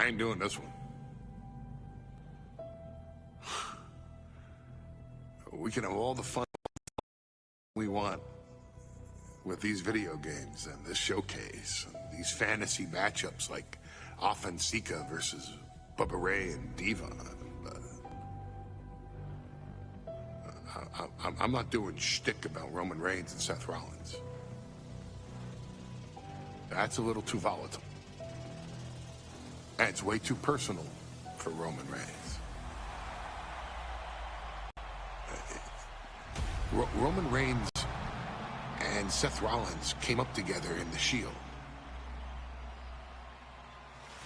I ain't doing this one. We can have all the fun we want with these video games and this showcase and these fantasy matchups like Offensica versus Bubba Ray and Diva. I'm not doing shtick about Roman Reigns and Seth Rollins. That's a little too volatile. And it's way too personal for Roman Reigns. Roman Reigns and Seth Rollins came up together in the Shield.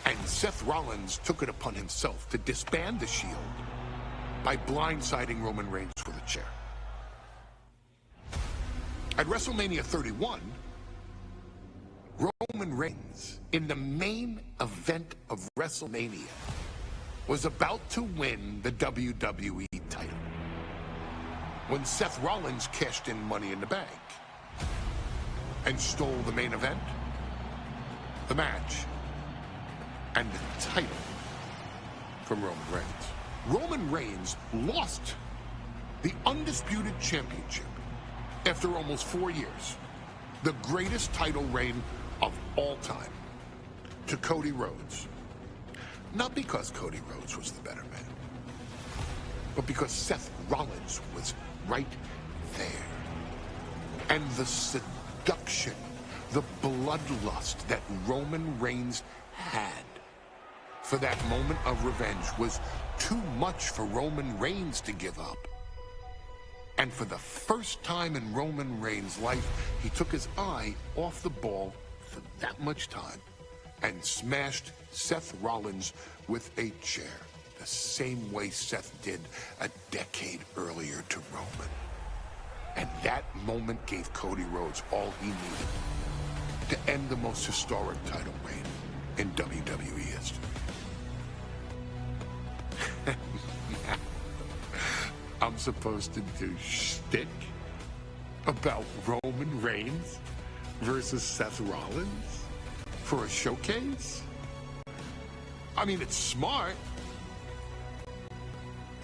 And Seth Rollins took it upon himself to disband the Shield by blindsiding Roman Reigns with a chair. At WrestleMania 31, Roman Reigns, in the main event of WrestleMania, was about to win the WWE title when Seth Rollins cashed in Money in the Bank and stole the main event, the match, and the title from Roman Reigns. Roman Reigns lost the Undisputed Championship after almost 4 years, the greatest title reign of all time, to Cody Rhodes. Not because Cody Rhodes was the better man, but because Seth Rollins was right there. And the seduction, the bloodlust that Roman Reigns had for that moment of revenge was too much for Roman Reigns to give up. And for the first time in Roman Reigns' life, he took his eye off the ball for that much time and smashed Seth Rollins with a chair, the same way Seth did a decade earlier to Roman. And that moment gave Cody Rhodes all he needed to end the most historic title reign in WWE history. I'm supposed to do shtick about Roman Reigns versus Seth Rollins for a showcase? I mean, it's smart,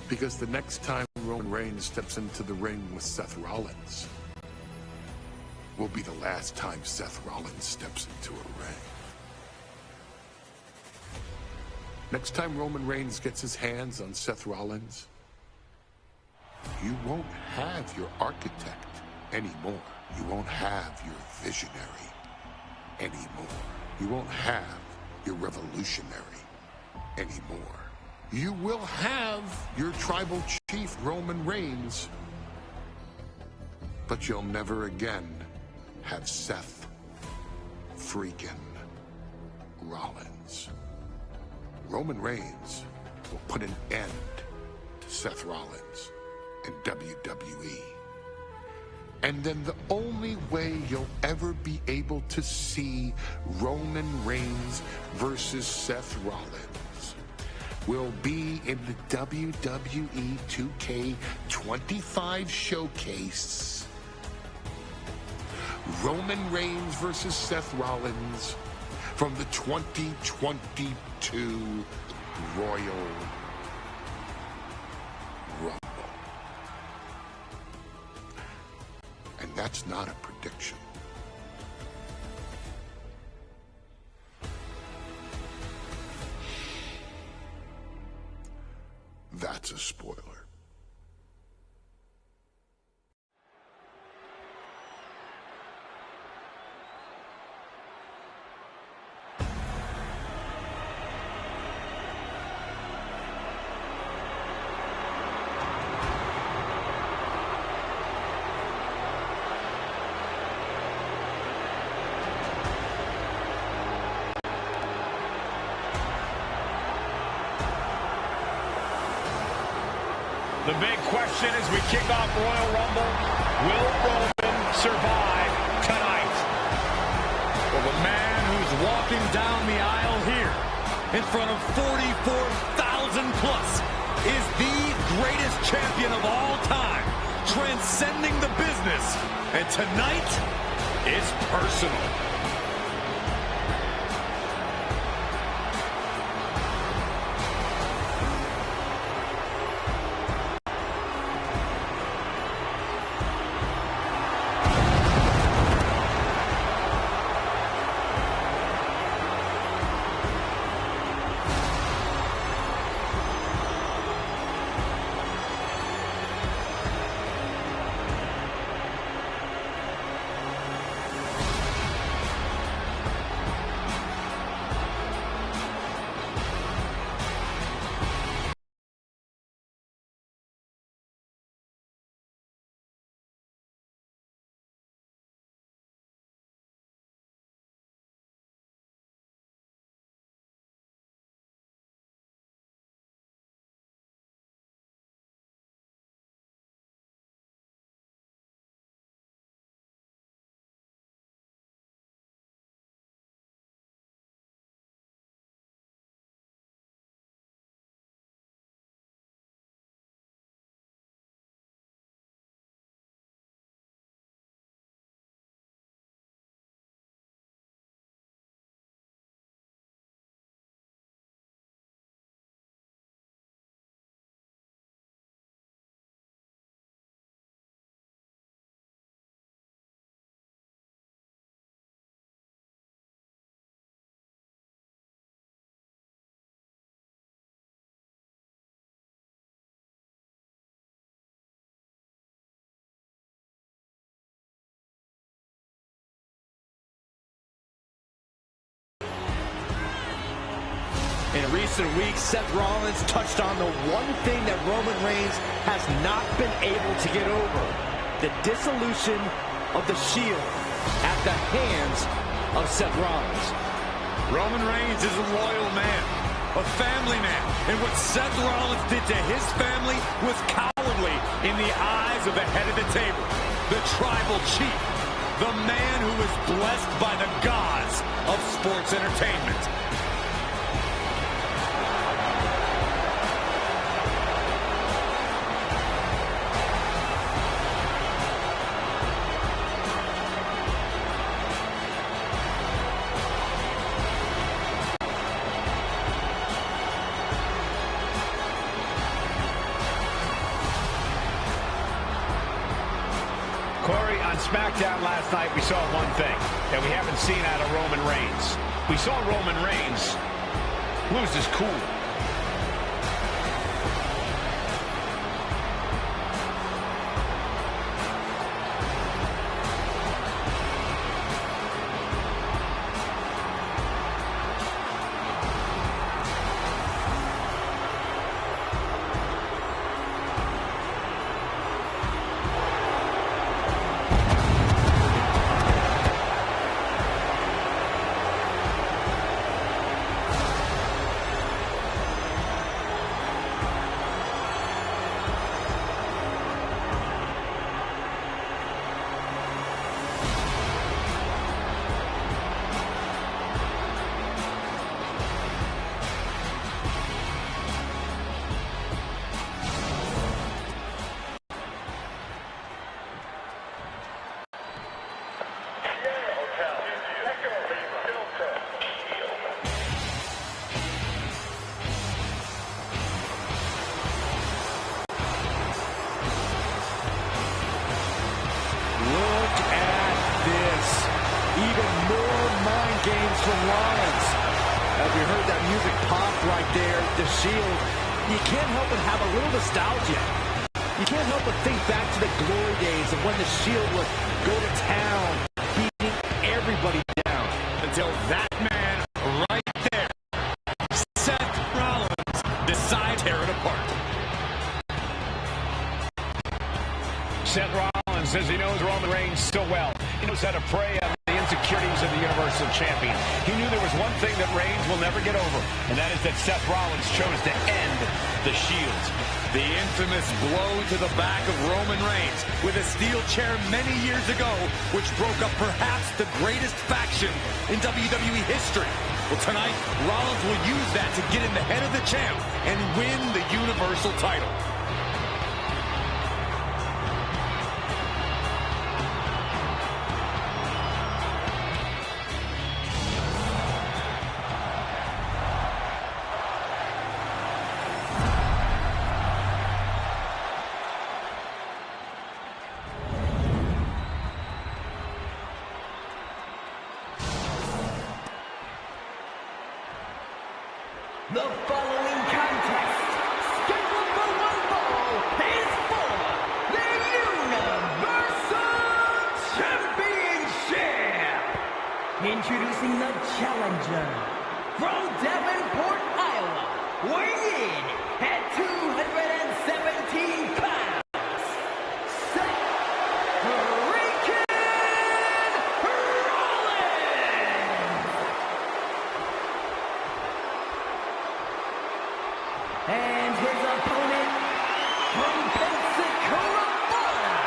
because the next time Roman Reigns steps into the ring with Seth Rollins will be the last time Seth Rollins steps into a ring. Next time Roman Reigns gets his hands on Seth Rollins, you won't have your architect anymore. You won't have your visionary anymore. You won't have your revolutionary anymore. You will have your tribal chief, Roman Reigns, but you'll never again have Seth freaking Rollins. Roman Reigns will put an end to Seth Rollins in WWE. And then the only way you'll ever be able to see Roman Reigns versus Seth Rollins will be in the WWE 2K25 showcase. Roman Reigns versus Seth Rollins from the 2022 Royal Rumble. And that's not a prediction. That's a spoiler. The big question as we kick off Royal Rumble, will Roman survive tonight? Well, the man who's walking down the aisle here in front of 44,000 plus is the greatest champion of all time, transcending the business. And tonight is personal. In recent weeks, Seth Rollins touched on the one thing that Roman Reigns has not been able to get over: the dissolution of the Shield at the hands of Seth Rollins. Roman Reigns is a loyal man, a family man, and what Seth Rollins did to his family was cowardly in the eyes of the head of the table, the tribal chief, the man who was blessed by the gods of sports entertainment. Corey, on SmackDown last night, we saw one thing that we haven't seen out of Roman Reigns. We saw Roman Reigns lose his cool. Games from Rollins. As we heard that music pop right there, the Shield, you can't help but have a little nostalgia. You can't help but think back to the glory days of when the Shield would go to town, beating everybody down. Until that man right there, Seth Rollins, decides to tear it apart. Seth Rollins says he knows Roman Reigns so well. He knows how to prey on the insecurities of the Universal Champion. He knew there was one thing that Reigns will never get over, and that is that Seth Rollins chose to end the Shield. The infamous blow to the back of Roman Reigns with a steel chair many years ago, which broke up perhaps the greatest faction in WWE history. Well, tonight, Rollins will use that to get in the head of the champ and win the Universal title. The following contest, scheduled for one fall, is for the Universal Championship. Introducing the challenger from Davenport, Iowa, weighing in at 217 pounds. And his opponent from Pensacola, Florida,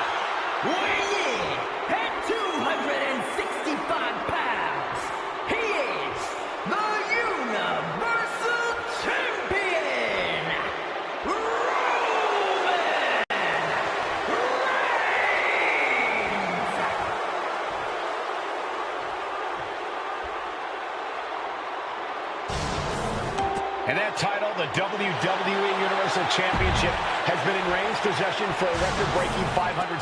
weighing in at 265 pounds, he is the Universal Champion, Roman Reigns! And that title, the WWE Universal Championship, has been in Reigns' possession for a record-breaking 516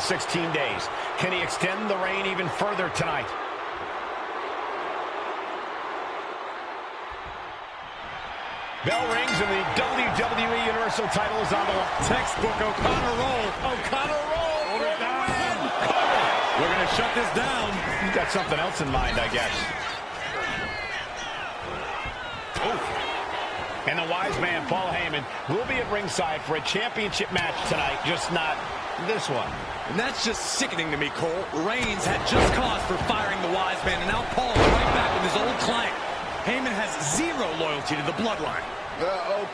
days. Can he extend the reign even further tonight? Bell rings and the WWE Universal title is on the textbook O'Connor roll. O'Connor roll. Hold it down. We're going to shut this down. You've got something else in mind, I guess. Oh. And the wise man, Paul Heyman, will be at ringside for a championship match tonight, just not this one. And that's just sickening to me, Cole. Reigns had just cause for firing the wise man, and now Paul is right back with his old client. Heyman has zero loyalty to the bloodline.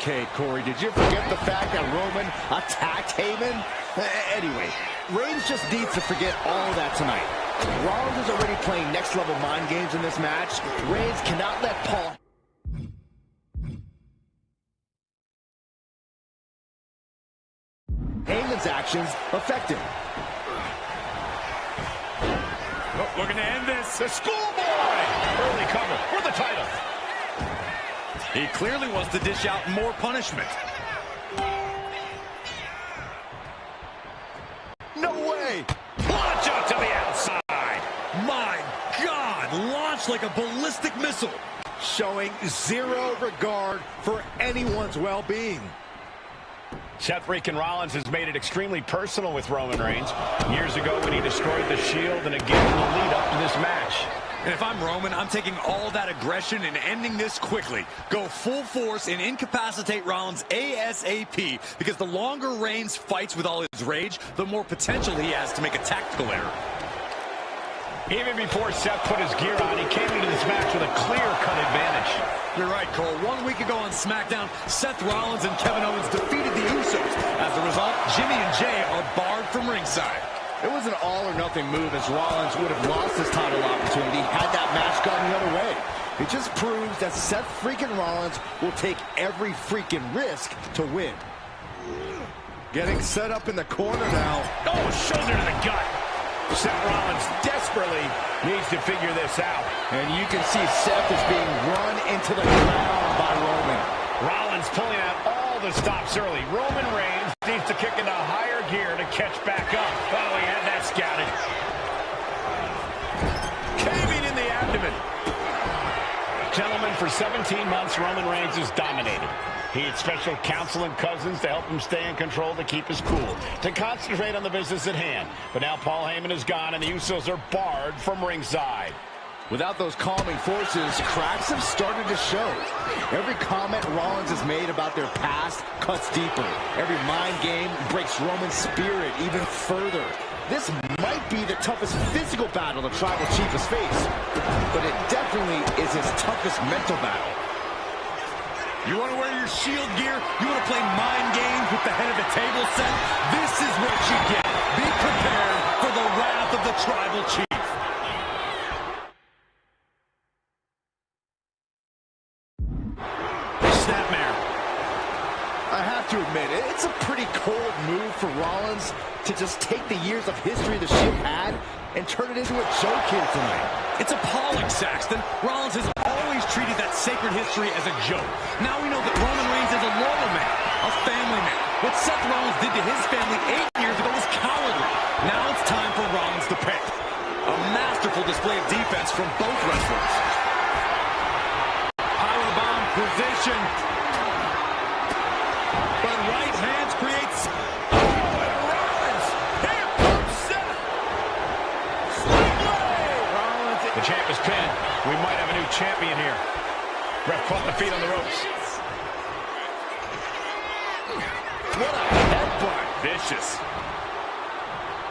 Okay, Corey, did you forget the fact that Roman attacked Heyman? Anyway, Reigns just needs to forget all that tonight. Rollins is already playing next-level mind games in this match. Reigns cannot let Paul... Heyman's actions affect him. Oh, looking to end this. The schoolboy! Early cover for the title. He clearly wants to dish out more punishment. No way! Launch out to the outside. My God, launched like a ballistic missile. Showing zero regard for anyone's well-being. Seth freaking Rollins has made it extremely personal with Roman Reigns. Years ago when he destroyed the Shield and again in the lead up to this match. And if I'm Roman, I'm taking all that aggression and ending this quickly. Go full force and incapacitate Rollins ASAP, because the longer Reigns fights with all his rage, the more potential he has to make a tactical error. Even before Seth put his gear on, he came into this match with a clear-cut advantage. You're right, Cole. 1 week ago on SmackDown, Seth Rollins and Kevin Owens defeated the Usos. As a result, Jimmy and Jay are barred from ringside. It was an all-or-nothing move, as Rollins would have lost his title opportunity had that match gone the other way. It just proves that Seth freaking Rollins will take every freaking risk to win. Getting set up in the corner now. Oh, shoulder to the gut. Seth Rollins desperately needs to figure this out. And you can see Seth is being run into the ground by Roman. Rollins pulling out all the stops early. Roman Reigns needs to kick into higher gear to catch back up. Oh, he had that scouted. Caving in the abdomen. Gentlemen, for 17 months, Roman Reigns has dominated. He had special counsel and cousins to help him stay in control, to keep his cool, to concentrate on the business at hand. But now Paul Heyman is gone, and the Usos are barred from ringside. Without those calming forces, cracks have started to show. Every comment Rollins has made about their past cuts deeper. Every mind game breaks Roman's spirit even further. This might be the toughest physical battle the Tribal Chief has faced, but it definitely is his toughest mental battle. You want to wear your Shield gear? You want to play mind games with the head of the table set? This is what you get. Be prepared for the wrath of the Tribal Chief. Snapmare. I have to admit, it's a pretty cold move for Rollins to just take the years of history the Shield had and turn it into a joke here tonight. It's appalling, Saxton. Rollins has always treated that sacred history as a joke. Now we know that Roman Reigns is a loyal man, a family man. What Seth Rollins did to his family 8 years ago was cowardly. Now it's time for Rollins to pay. A masterful display of defense from both wrestlers. Powerbomb position. But right hands creates... The champ is pinned. We might have a new champion here. Ref caught the feet on the ropes. What a headbutt. Vicious.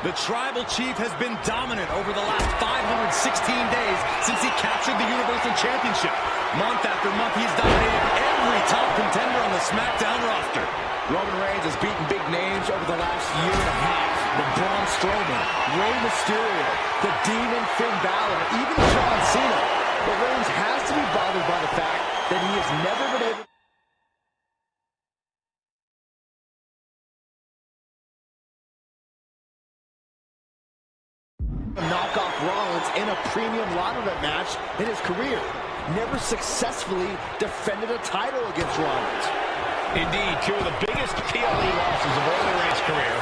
The Tribal Chief has been dominant over the last 516 days since he captured the Universal Championship. Month after month, he's dominated every top contender on the SmackDown roster. Roman Reigns has beaten big names over the last year and a half. The Braun Strowman, Rey Mysterio, the Demon Finn Balor, even John Cena. But Reigns has to be bothered by the fact that he has never been able to knock off Rollins in a premium ladder match in his career. Never successfully defended a title against Rollins. Indeed, two of the biggest PLE losses of Roman Reigns' career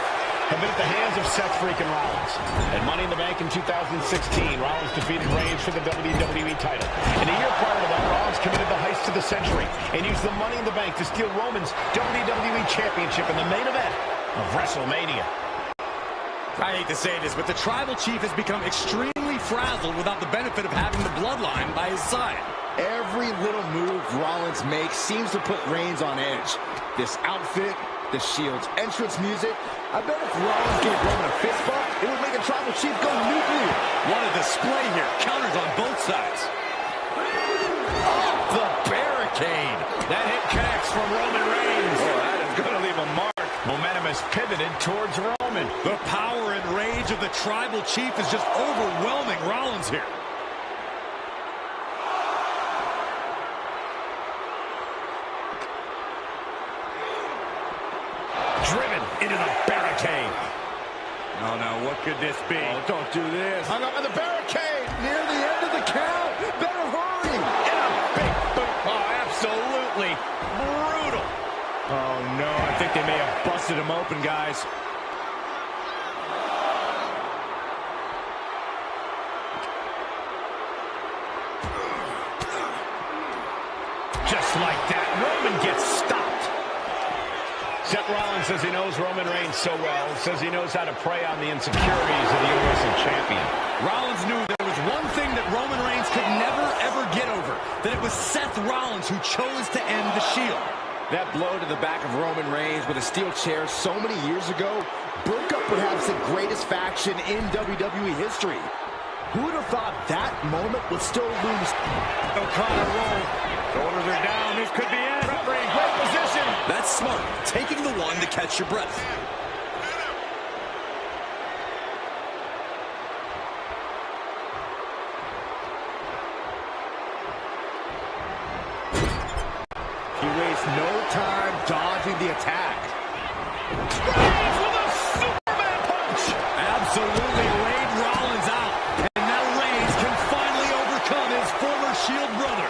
have been at the hands of Seth freaking Rollins. At Money in the Bank in 2016, Rollins defeated Reigns for the WWE title. And a year prior to that, Rollins committed the heist of the century and used the Money in the Bank to steal Roman's WWE Championship in the main event of WrestleMania. I hate to say this, but the Tribal Chief has become extremely frazzled without the benefit of having the bloodline by his side. Every little move Rollins makes seems to put Reigns on edge. This outfit, the Shield's entrance music. I bet if Rollins gave Roman a fist bump, it would make a Tribal Chief go nuclear. What a display here. Counters on both sides. Off the barricade. That hit connects from Roman Reigns. Oh, that is going to leave a mark. Momentum has pivoted towards Roman. The power and rage of the Tribal Chief is just overwhelming Rollins here. Driven into the barricade. Oh, no, what could this be? Oh, don't do this. Hung up on the barricade. Near the end of the count. Better hurry. And a big boot. Oh, absolutely brutal. Oh, no, I think they may have busted him open, guys. Just like that, Roman gets stopped. Seth Rollins says he knows Roman Reigns so well, says he knows how to prey on the insecurities of the Universal Champion. Rollins knew there was one thing that Roman Reigns could never, ever get over, that it was Seth Rollins who chose to end the Shield. That blow to the back of Roman Reigns with a steel chair so many years ago broke up perhaps the greatest faction in WWE history. Who would have thought that moment would still lose? O'Connor roll. Shoulders are down. This could be it. Referee in great position. That's smart. Taking the one to catch your breath. He wastes no time dodging the attack. Reigns with a Superman punch. Absolutely laid Rollins out. And now Reigns can finally overcome his former Shield brother.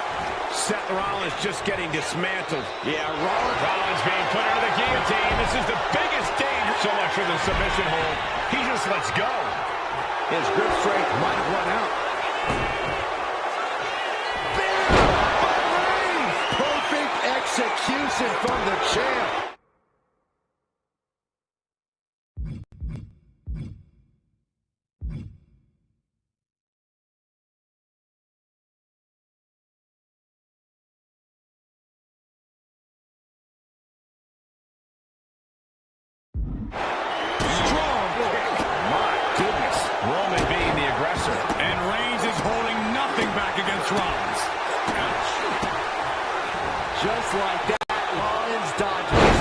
Seth Rollins just getting dismantled. Yeah, Rollins being put into the guillotine. This is the biggest danger. So much for the submission hold. He just lets go. His grip strength might have run out. Perfect execution from the champ. Strong kick. My goodness. Roman being the aggressor. And Reigns is holding nothing back against Rollins. Just like that, Rollins dodges.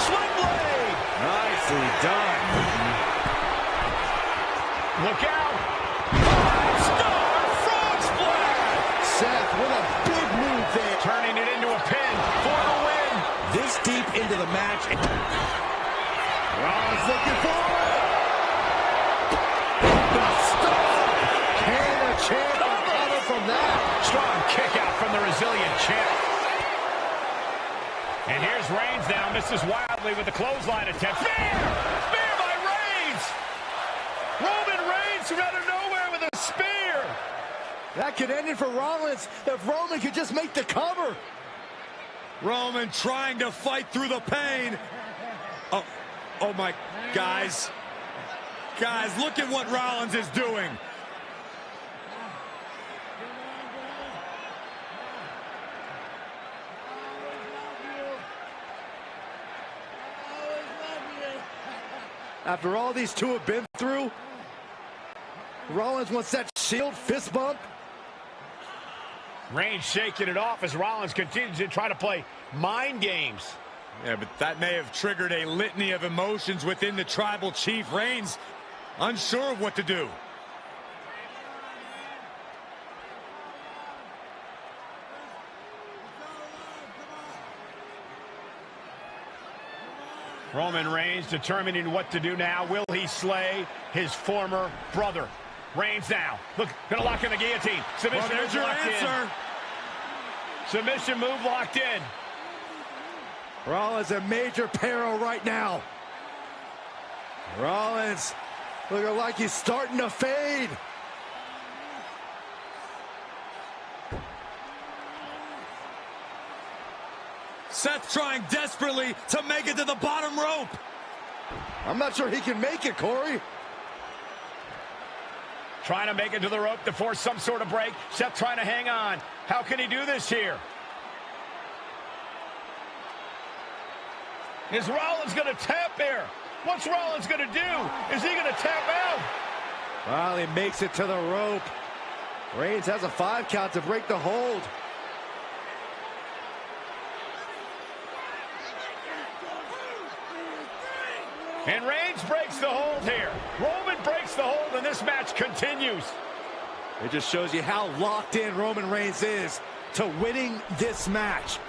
Swing blade. Nicely done. Look out. Five-star frog splash. Seth with a big move there. Turning it into a pin for the win. This deep into the match. Rollins looking for it. The stop. Can the champ recover from that? Strong kick out from the resilient champ. And here's Reigns now, misses wildly with the clothesline attempt. Spear! Spear by Reigns! Roman Reigns from out of nowhere with a spear! That could end it for Rollins if Roman could just make the cover. Roman trying to fight through the pain. Oh my, guys. Guys, look at what Rollins is doing. After all these two have been through, Rollins wants that Shield fist bump. Reigns shaking it off as Rollins continues to try to play mind games. Yeah, but that may have triggered a litany of emotions within the Tribal Chief. Reigns unsure of what to do. Roman Reigns determining what to do now. Will he slay his former brother? Reigns now. Look, gonna lock in the guillotine. Submission Well, there's your answer. Submission move locked in. Rollins in major peril right now. Rollins looking like he's starting to fade. Seth trying desperately to make it to the bottom rope. I'm not sure he can make it, Corey. Trying to make it to the rope to force some sort of break. Seth trying to hang on. How can he do this here? Is Rollins going to tap here? What's Rollins going to do? Is he going to tap out? Well, he makes it to the rope. Reigns has a 5 count to break the hold. And Reigns breaks the hold here. Roman breaks the hold, and this match continues. It just shows you how locked in Roman Reigns is to winning this match.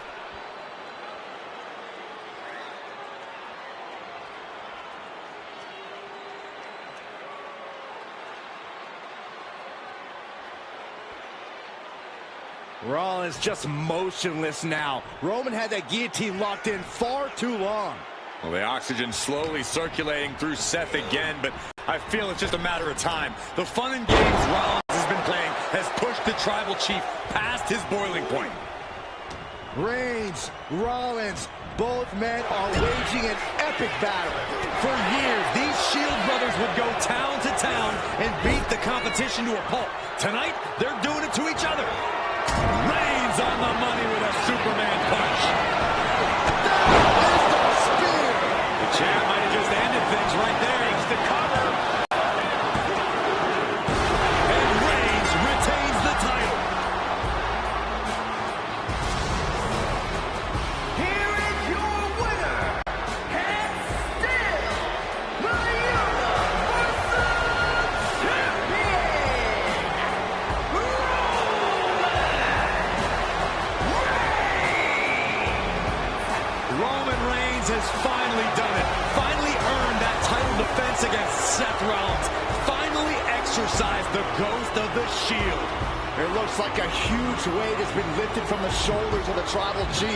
Rollins just motionless now. Roman had that guillotine locked in far too long. Well, the oxygen slowly circulating through Seth again, but I feel it's just a matter of time. The fun and games Rollins has been playing has pushed the Tribal Chief past his boiling point. Reigns, Rollins, both men are waging an epic battle. For years, these Shield brothers would go town to town and beat the competition to a pulp. Tonight, they're doing it to each other. Reigns on the money with a Superman punch. The champ might have just ended things right there. Makes the cover. And Reigns retains the title. Here is your winner, and still the Universal Champion, Roman Reigns has finally done it. Finally earned that title defense against Seth Rollins. Finally exorcised the ghost of the Shield. It looks like a huge weight has been lifted from the shoulders of the Tribal Chief.